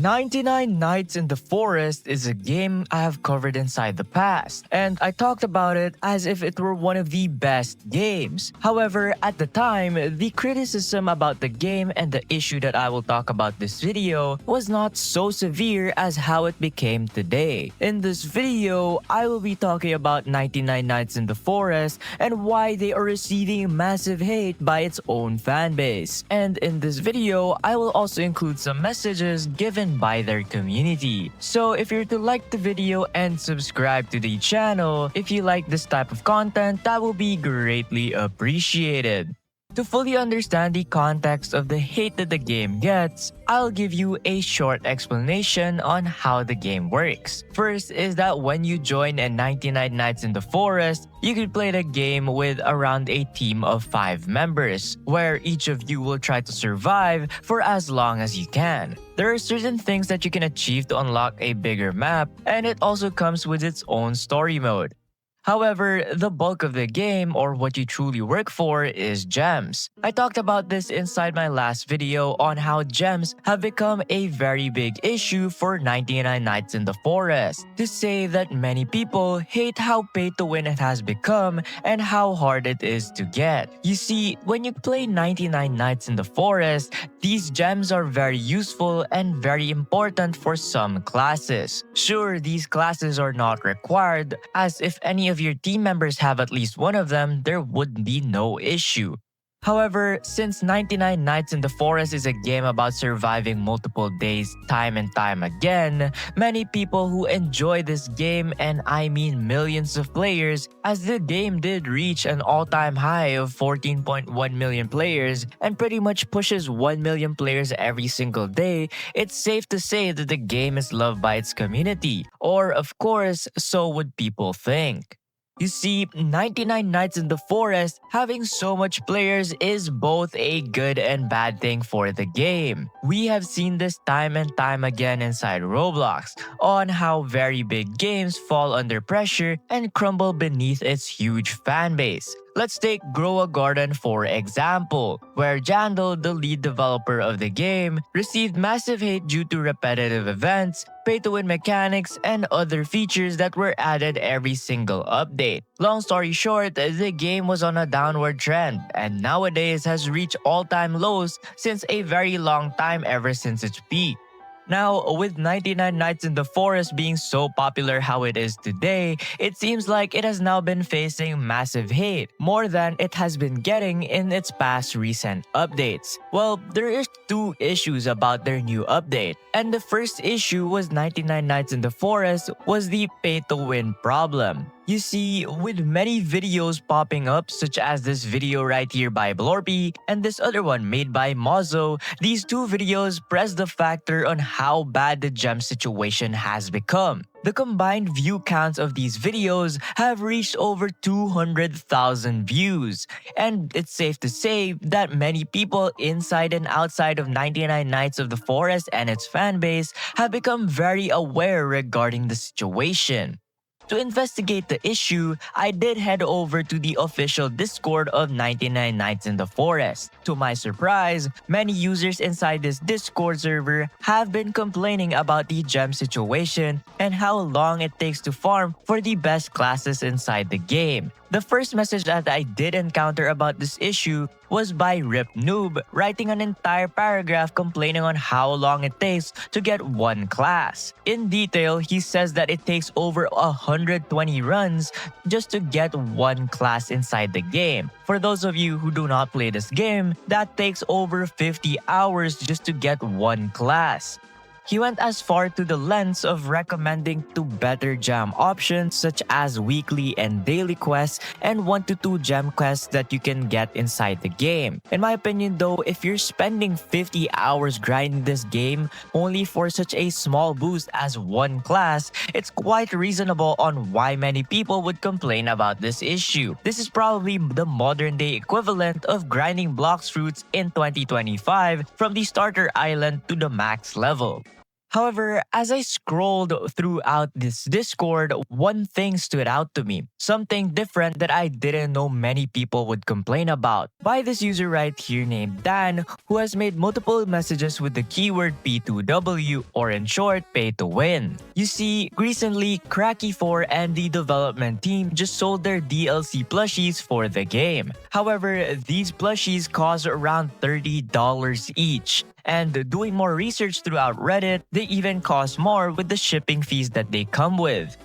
99 Nights in the Forest is a game I have covered inside the past, and I talked about it as if it were one of the best games. However, at the time, the criticism about the game and the issue that I will talk about this video was not so severe as how it became today. In this video, I will be talking about 99 Nights in the Forest and why they are receiving massive hate by its own fanbase. And in this video, I will also include some messages given by their community. So if you're to like the video and subscribe to the channel, if you like this type of content, that will be greatly appreciated. To fully understand the context of the hate that the game gets, I'll give you a short explanation on how the game works. First is that when you join a 99 Nights in the Forest, you can play the game with around a team of 5 members, where each of you will try to survive for as long as you can. There are certain things that you can achieve to unlock a bigger map, and it also comes with its own story mode. However, the bulk of the game, or what you truly work for, is gems. I talked about this inside my last video on how gems have become a very big issue for 99 Nights in the Forest. To say that many people hate how pay to win it has become and how hard it is to get. You see, when you play 99 Nights in the Forest, these gems are very useful and very important for some classes. Sure, these classes are not required, as if any of your team members have at least one of them, there would be no issue. However, since 99 Nights in the Forest is a game about surviving multiple days time and time again, many people who enjoy this game, and I mean millions of players, as the game did reach an all-time high of 14.1 million players and pretty much pushes 1 million players every single day, it's safe to say that the game is loved by its community. Or of course, so would people think. You see, 99 Nights in the Forest having so much players is both a good and bad thing for the game. We have seen this time and time again inside Roblox on how very big games fall under pressure and crumble beneath its huge fanbase. Let's take Grow a Garden for example, where Jandal, the lead developer of the game, received massive hate due to repetitive events, pay-to-win mechanics, and other features that were added every single update. Long story short, the game was on a downward trend, and nowadays has reached all-time lows since a very long time ever since its peak. Now, with 99 Nights in the Forest being so popular how it is today, it seems like it has now been facing massive hate, more than it has been getting in its past recent updates. Well, there is 2 issues about their new update, and the first issue was 99 Nights in the Forest was the pay-to-win problem. You see, with many videos popping up, such as this video right here by Blorpy and this other one made by Mozo, these 2 videos press the factor on how bad the gem situation has become. The combined view counts of these videos have reached over 200,000 views, and it's safe to say that many people inside and outside of 99 Nights of the Forest and its fanbase have become very aware regarding the situation. To investigate the issue, I did head over to the official Discord of 99 Nights in the Forest. To my surprise, many users inside this Discord server have been complaining about the gem situation and how long it takes to farm for the best classes inside the game. The first message that I did encounter about this issue was by Rip Noob, writing an entire paragraph complaining on how long it takes to get one class. In detail, he says that it takes over 120 runs just to get one class inside the game. For those of you who do not play this game, that takes over 50 hours just to get one class. He went as far to the lengths of recommending 2 better gem options such as weekly and daily quests and 1 to 2 gem quests that you can get inside the game. In my opinion though, if you're spending 50 hours grinding this game only for such a small boost as one class, it's quite reasonable on why many people would complain about this issue. This is probably the modern day equivalent of grinding Blox Fruits in 2025 from the starter island to the max level. However, as I scrolled throughout this Discord, one thing stood out to me. Something different that I didn't know many people would complain about. By this user right here named Dan, who has made multiple messages with the keyword P2W, or in short, pay to win. You see, recently, Cracky4 and the development team just sold their DLC plushies for the game. However, these plushies cost around $30 each. And doing more research throughout Reddit, they even cost more with the shipping fees that they come with.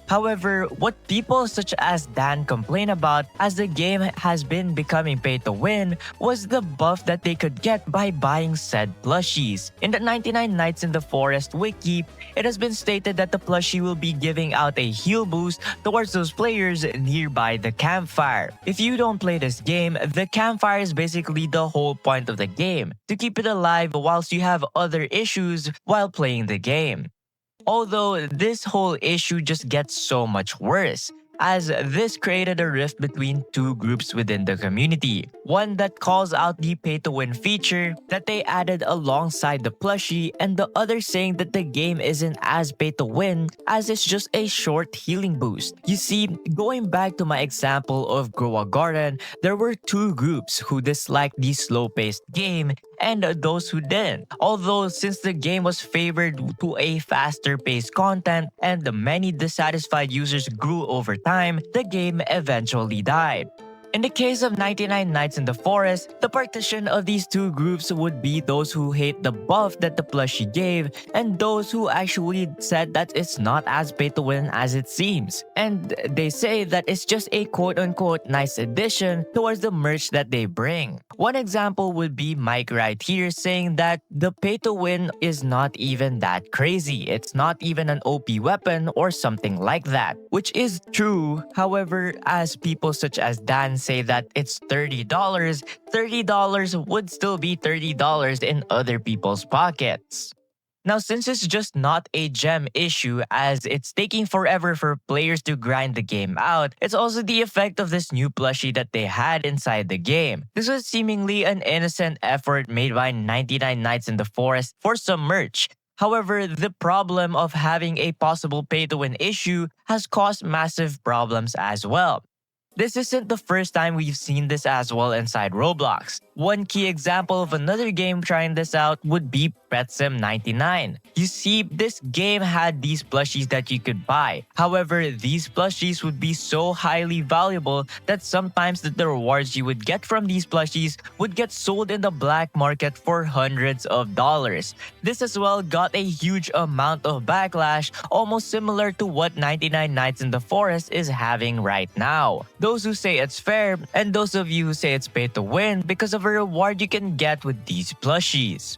However, what people such as Dan complain about as the game has been becoming pay to win was the buff that they could get by buying said plushies. In the 99 Nights in the Forest wiki, it has been stated that the plushie will be giving out a heal boost towards those players nearby the campfire. If you don't play this game, the campfire is basically the whole point of the game, to keep it alive whilst you have other issues while playing the game. Although this whole issue just gets so much worse, as this created a rift between two groups within the community. One that calls out the pay-to-win feature that they added alongside the plushie, and the other saying that the game isn't as pay-to-win as it's just a short healing boost. You see, going back to my example of Grow a Garden, there were two groups who disliked the slow-paced game and those who didn't. Although since the game was favored to a faster paced content and the many dissatisfied users grew over time, the game eventually died. In the case of 99 Nights in the Forest, the partition of these two groups would be those who hate the buff that the plushie gave and those who actually said that it's not as pay to win as it seems. And they say that it's just a quote-unquote nice addition towards the merch that they bring. One example would be Mike right here saying that the pay to win is not even that crazy. It's not even an OP weapon or something like that, which is true. However, as people such as Dan say that it's $30 would still be $30 in other people's pockets. Now, since it's just not a gem issue as it's taking forever for players to grind the game out, it's also the effect of this new plushie that they had inside the game. This was seemingly an innocent effort made by 99 Nights in the Forest for some merch. However, the problem of having a possible pay-to-win issue has caused massive problems as well. This isn't the first time we've seen this as well inside Roblox. One key example of another game trying this out would be Pet Sim 99. You see, this game had these plushies that you could buy. However, these plushies would be so highly valuable that sometimes the rewards you would get from these plushies would get sold in the black market for hundreds of dollars. This as well got a huge amount of backlash, almost similar to what 99 Nights in the Forest is having right now. Those who say it's fair, and those of you who say it's pay to win because of a reward you can get with these plushies.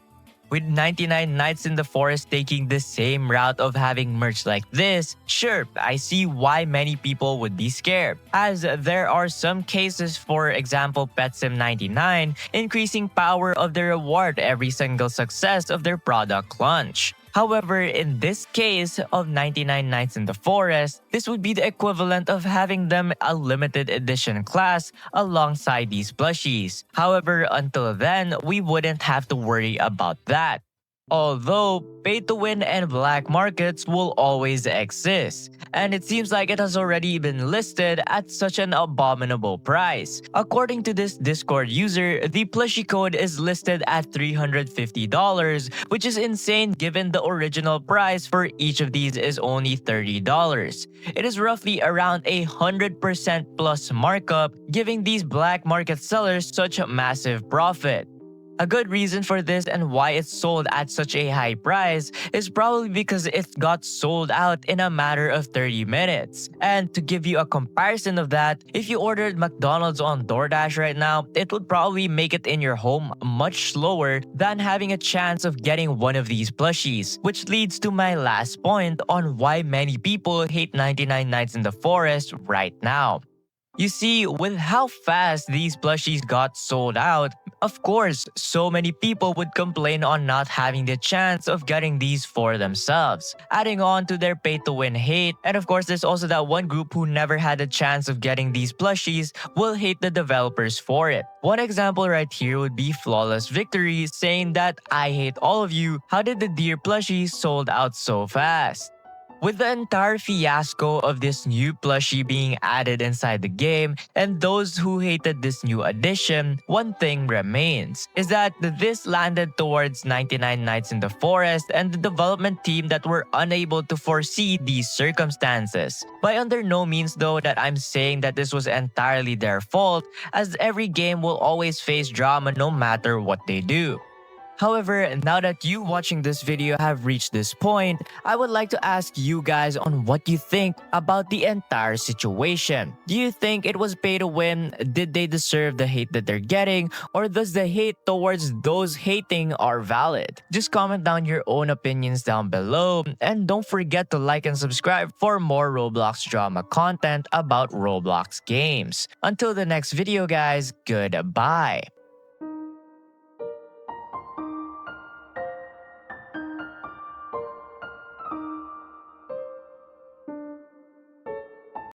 With 99 Nights in the Forest taking the same route of having merch like this, sure, I see why many people would be scared, as there are some cases, for example Pet Sim 99, increasing power of the reward every single success of their product launch. However, in this case of 99 Nights in the Forest, this would be the equivalent of having them a limited edition class alongside these plushies. However, until then, we wouldn't have to worry about that. Although, pay-to-win and black markets will always exist, and it seems like it has already been listed at such an abominable price. According to this Discord user, the plushie code is listed at $350, which is insane given the original price for each of these is only $30. It is roughly around 100% plus markup, giving these black market sellers such a massive profit. A good reason for this and why it's sold at such a high price is probably because it got sold out in a matter of 30 minutes. And to give you a comparison of that, if you ordered McDonald's on DoorDash right now, it would probably make it in your home much slower than having a chance of getting one of these plushies. Which leads to my last point on why many people hate 99 Nights in the Forest right now. You see, with how fast these plushies got sold out, Of course, so many people would complain on not having the chance of getting these for themselves, adding on to their pay-to-win hate. And of course, there's also that one group who never had a chance of getting these plushies will hate the developers for it. One example right here would be Flawless Victory saying that I hate all of you, how did the deer plushie sold out so fast? With the entire fiasco of this new plushie being added inside the game and those who hated this new addition, one thing remains, is that this landed towards 99 Nights in the Forest and the development team that were unable to foresee these circumstances. By under no means though that I'm saying that this was entirely their fault, as every game will always face drama no matter what they do. However, now that you watching this video have reached this point, I would like to ask you guys on what you think about the entire situation. Do you think it was pay to win? Did they deserve the hate that they're getting? Or does the hate towards those hating are valid? Just comment down your own opinions down below, and don't forget to like and subscribe for more Roblox drama content about Roblox games. Until the next video guys, goodbye!